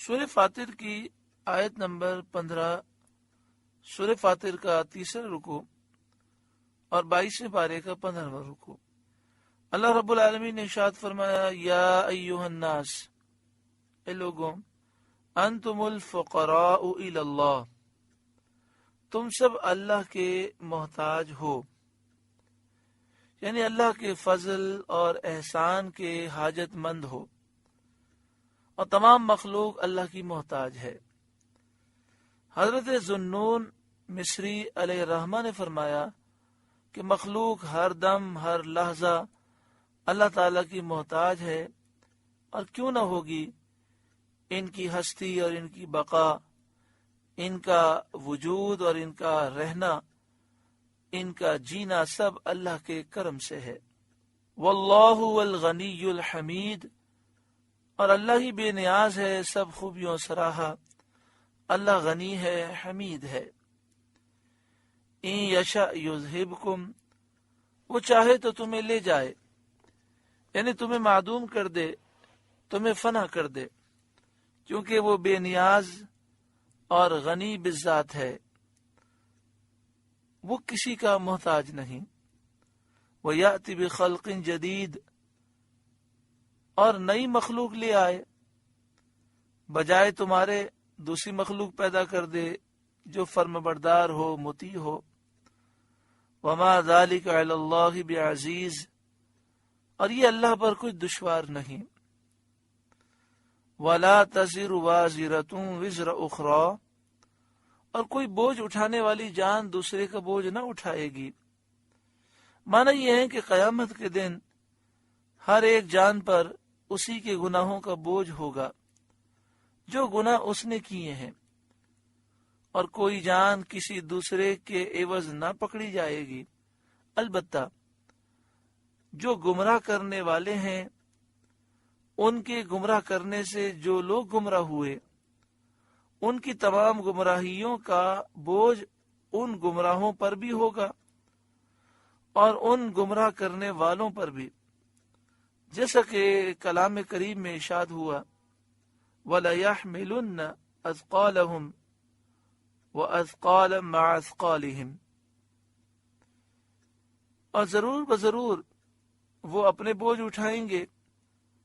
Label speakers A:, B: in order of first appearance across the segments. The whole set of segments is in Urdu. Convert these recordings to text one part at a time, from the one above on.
A: سورہ فاطر کی آیت نمبر 15، سورہ فاطر کا تیسرا رکوع اور 22 پارے کا 15واں رکوع۔ اللہ رب العالمین نے ارشاد فرمایا، یا ایھا الناس، اے لوگوں، انتم الفقراء الی اللہ، تم سب اللہ کے محتاج ہو، یعنی اللہ کے فضل اور احسان کے حاجت مند ہو، اور تمام مخلوق اللہ کی محتاج ہے۔ حضرت ذوالنون مصری علیہ الرحمہ نے فرمایا کہ مخلوق ہر دم ہر لحظہ اللہ تعالیٰ کی محتاج ہے، اور کیوں نہ ہوگی؟ ان کی ہستی اور ان کی بقا، ان کا وجود اور ان کا رہنا، ان کا جینا سب اللہ کے کرم سے ہے۔ واللہ الغنی الحمید، اور اللہ ہی بے نیاز ہے، سب خوبیوں سراہا، اللہ غنی ہے، حمید ہے۔ ان یشاء یذہبکم، وہ چاہے تو تمہیں لے جائے، یعنی تمہیں معدوم کر دے، تمہیں فنا کر دے، کیونکہ وہ بے نیاز اور غنی بالذات ہے، وہ کسی کا محتاج نہیں۔ وَيَأْتِ بِخَلْقٍ جَدِيدٍ، اور نئی مخلوق لے آئے، بجائے تمہارے دوسری مخلوق پیدا کر دے جو فرمانبردار ہو، مطیع ہو۔ وَمَا ذَلِكَ عَلَى اللَّهِ بِعَزِيزٍ، اور یہ اللہ پر کچھ دشوار نہیں۔ وَلَا تَزِرُ وَازِرَةٌ وِزْرَ أُخْرَى، اور کوئی بوجھ اٹھانے والی جان دوسرے کا بوجھ نہ اٹھائے گی۔ معنی یہ ہے کہ قیامت کے دن ہر ایک جان پر اسی کے گناہوں کا بوجھ ہوگا جو گناہ اس نے کیے ہیں، اور کوئی جان کسی دوسرے کے عوض نہ پکڑی جائے گی۔ البتہ جو گمراہ کرنے والے ہیں، ان کے گمراہ کرنے سے جو لوگ گمراہ ہوئے، ان کی تمام گمراہیوں کا بوجھ ان گمراہوں پر بھی ہوگا اور ان گمراہ کرنے والوں پر بھی، جیسا کہ کلام کریم میں ارشاد ہوا، وَلَيَحْمِلُنَّ أَثْقَالَهُمْ وَأَثْقَالًا مَعَ أَثْقَالِهِمْ، اور ضرور بضرور وہ اپنے بوجھ اٹھائیں گے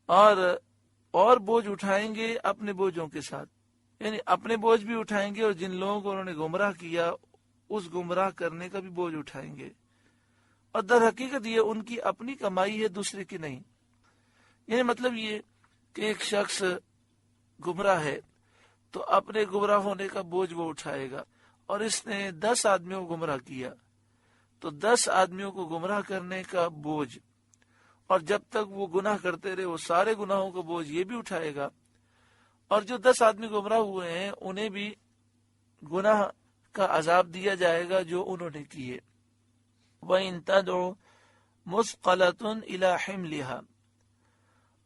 A: اور بوجھ اٹھائیں گے اپنے بوجھوں کے ساتھ، یعنی اپنے بوجھ بھی اٹھائیں گے، اور جن لوگوں کو انہوں نے گمراہ کیا اس گمراہ کرنے کا بھی بوجھ اٹھائیں گے، اور در حقیقت یہ ان کی اپنی کمائی ہے، دوسرے کی نہیں۔ یعنی مطلب یہ کہ ایک شخص گمراہ ہے تو اپنے گمراہ ہونے کا بوجھ وہ اٹھائے گا، اور اس نے 10 آدمیوں کو گمراہ کیا تو 10 آدمیوں کو گمراہ کرنے کا بوجھ، اور جب تک وہ گناہ کرتے رہے وہ سارے گناہوں کا بوجھ یہ بھی اٹھائے گا، اور جو 10 آدمی گمراہ ہوئے ہیں انہیں بھی گناہ کا عذاب دیا جائے گا جو انہوں نے کیے۔ وَإِن تَدْعُ مُثْقَلَةٌ إِلَى حِمْلِهَا،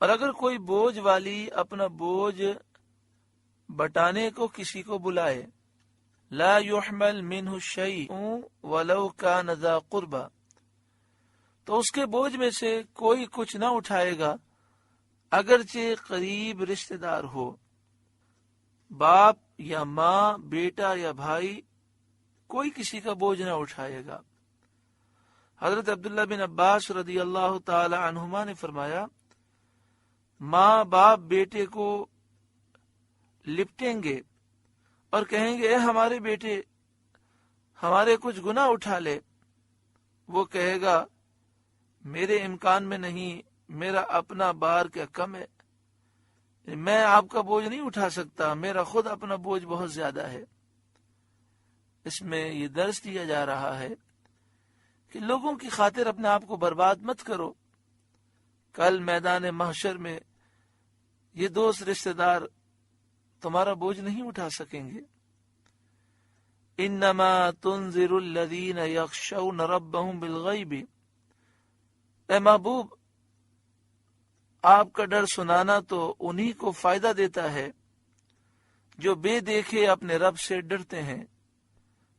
A: اور اگر کوئی بوجھ والی اپنا بوجھ بٹانے کو کسی کو بلائے، لا يحمل منه شيء ولو كان ذا قربى، تو اس کے بوجھ میں سے کوئی کچھ نہ اٹھائے گا اگرچہ قریب رشتہ دار ہو، باپ یا ماں، بیٹا یا بھائی، کوئی کسی کا بوجھ نہ اٹھائے گا۔ حضرت عبداللہ بن عباس رضی اللہ تعالی عنہما نے فرمایا، ماں باپ بیٹے کو لپٹیں گے اور کہیں گے، اے ہمارے بیٹے، ہمارے کچھ گناہ اٹھا لے۔ وہ کہے گا، میرے امکان میں نہیں، میرا اپنا بار کیا کم ہے، میں آپ کا بوجھ نہیں اٹھا سکتا، میرا خود اپنا بوجھ بہت زیادہ ہے۔ اس میں یہ درس دیا جا رہا ہے کہ لوگوں کی خاطر اپنے آپ کو برباد مت کرو، کل میدان محشر میں یہ دوست رشتہ دار تمہارا بوجھ نہیں اٹھا سکیں گے۔ انما تنذر الذین یخشون ربهم بالغیب، اے محبوب، آپ کا ڈر سنانا تو انہی کو فائدہ دیتا ہے جو بے دیکھے اپنے رب سے ڈرتے ہیں،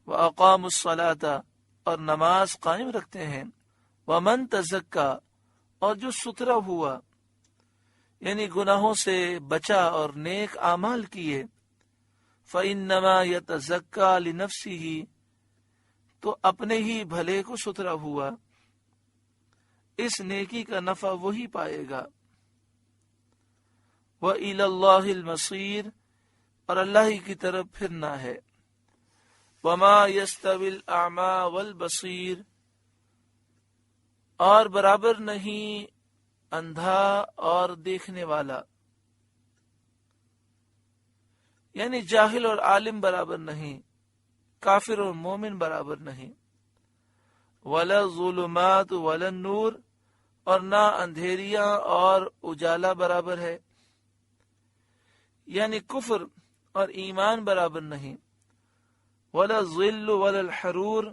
A: وَأَقَامُوا الصَّلَاةَ، اور نماز قائم رکھتے ہیں، وَمَن تَزَكَّى، اور جو ستھرا ہوا، یعنی گناہوں سے بچا اور نیک اعمال کیے، فَإِنَّمَا يَتَزَكَّى لِنَفْسِهِ، تو اپنے ہی بھلے کو ستھرا ہوا، اس نیکی کا نفع وہی پائے گا۔ وَإِلَى اللَّهِ الْمَصِيرُ، اور اللہ ہی کی طرف پھرنا ہے۔ وَمَا يَسْتَوِي الْأَعْمَى وَالْبَصِيرُ، اور برابر نہیں اندھا اور دیکھنے والا، یعنی جاہل اور عالم برابر نہیں، کافر اور مومن برابر نہیں۔ وَلَا الظُّلُمَاتُ وَلَا النُّورُ، اور نہ اندھیریاں اور اجالا برابر ہے، یعنی کفر اور ایمان برابر نہیں۔ وَلَا الظِّلُّ وَلَا الْحَرُورُ،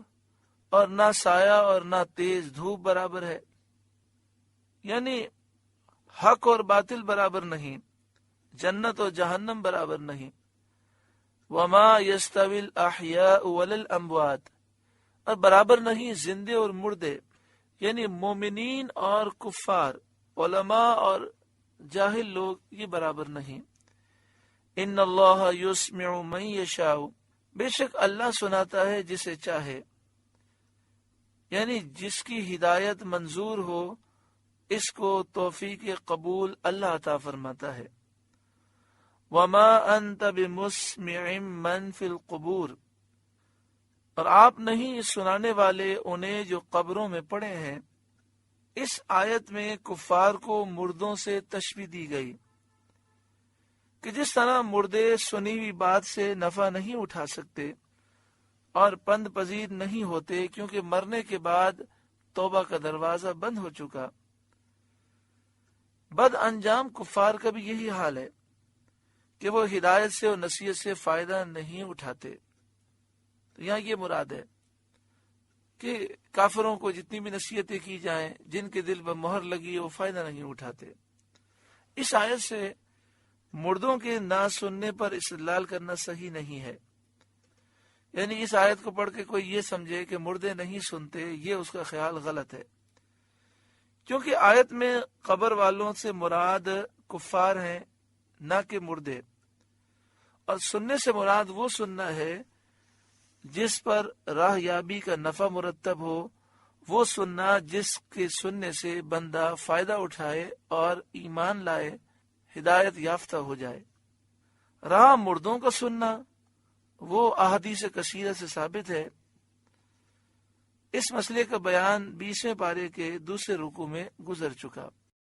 A: اور نہ سایہ اور نہ تیز دھوپ برابر ہے، یعنی حق اور باطل برابر نہیں، جنت اور جہنم برابر نہیں۔ وَمَا يَسْتَوِي الْأَحْيَاءُ وَلَا الْأَمْوَاتُ، اور برابر نہیں زندے اور مردے، یعنی مومنین اور کفار، علماء اور جاہل لوگ، یہ برابر نہیں۔ ان اللہ یسمع من یشاء، بے شک اللہ سناتا ہے جسے چاہے، یعنی جس کی ہدایت منظور ہو اس کو توفیق قبول اللہ عطا فرماتا ہے۔ وما انت بمسمع من فی القبور، اور آپ نہیں سنانے والے انہیں جو قبروں میں پڑے ہیں۔ اس آیت میں کفار کو مردوں سے تشبیہ دی گئی کہ جس طرح مردے سنی ہوئی بات سے نفع نہیں اٹھا سکتے اور پند پذیر نہیں ہوتے کیونکہ مرنے کے بعد توبہ کا دروازہ بند ہو چکا، بد انجام کفار کا بھی یہی حال ہے کہ وہ ہدایت سے اور نصیحت سے فائدہ نہیں اٹھاتے۔ تو یہاں یہ مراد ہے کہ کافروں کو جتنی بھی نصیحتیں کی جائیں، جن کے دل پر مہر لگی ہے وہ فائدہ نہیں اٹھاتے۔ اس آیت سے مردوں کے نہ سننے پر استدلال کرنا صحیح نہیں ہے، یعنی اس آیت کو پڑھ کے کوئی یہ سمجھے کہ مردے نہیں سنتے، یہ اس کا خیال غلط ہے، کیونکہ آیت میں قبر والوں سے مراد کفار ہیں نہ کہ مردے، اور سننے سے مراد وہ سننا ہے جس پر راہ یابی کا نفع مرتب ہو، وہ سننا جس کے سننے سے بندہ فائدہ اٹھائے اور ایمان لائے، ہدایت یافتہ ہو جائے۔ راہ مردوں کا سننا وہ احادیث کثیرہ سے ثابت ہے۔ اس مسئلے کا بیان 20ویں پارے کے دوسرے رکوع میں گزر چکا۔